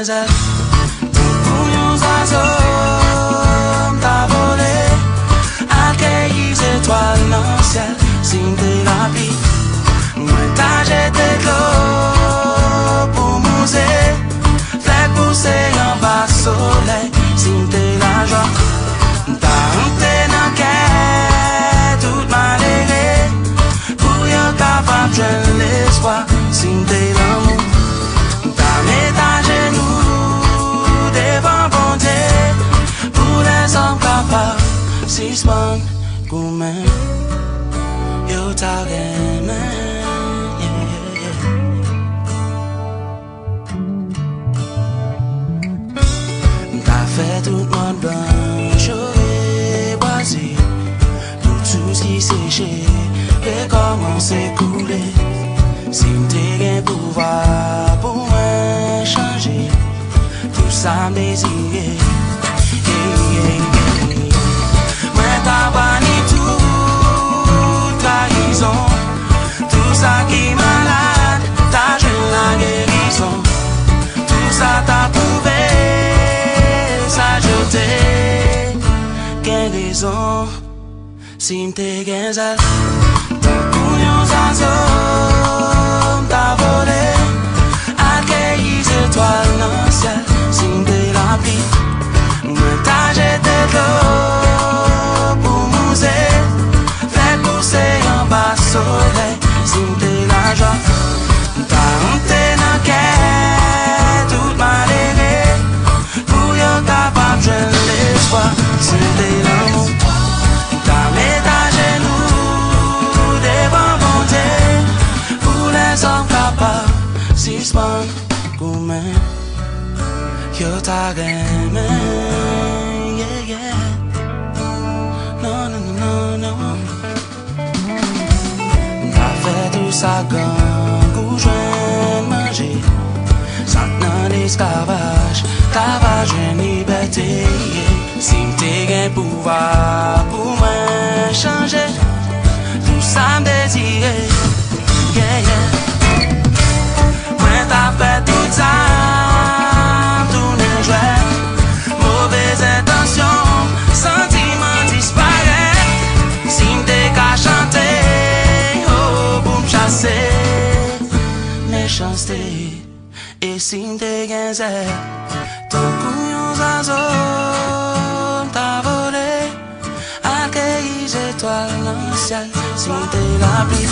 genzel tout pour yon zazo t'a volé accueilli étoiles dans le ciel signe de la pluie moi t'as jeté l'eau pour mouser fait pousser en bas soleil signe de la joie t'as rentré dans quai tout malheureux pour yon capable de l'espoir signe de l'amour t'as mis ta genoux devant bon Dieu pour les hommes capables si spang gourmet yo t'a gagné t'as fait tout le monde blanc chauvé boisé tout ce qui séché et commence à couler si t'es un pouvoir pour moi changer tout ça me désire moi t'as banni tout trahison tout ça qui est malade t'as joué la guérison tout ça t'as prouvé ça jeté quelle raison si m'te genzel pour yon zazo t'a volé accueilli étoiles dans le ciel signe de la pluie moi t'as jeté l'eau pour mouser fait pousser en bas soleil signe de la joie t'as rentré dans quai tout malheureux pour yon capable de l'espoir signe de l'amour t'as mis ta genoux devant mon Dieu pour les hommes capables si spang gourmet yo t'a gagné yeah yeah non non non non t'as fait tout ça gang ou joindre manger ça dans l'esclavage t'as pas joué liberté si t'es un pouvoir pour moi changer tout ça me désire yeah yeah moi t'as fait tout ça tourner jouet mauvaise intention sentiment disparaît si m'te qu'à chanter oh pour m'chasser méchanceté et si m'te genzel ton couillon zazo t'a volé accueilli étoiles dans le ciel si t'es la pluie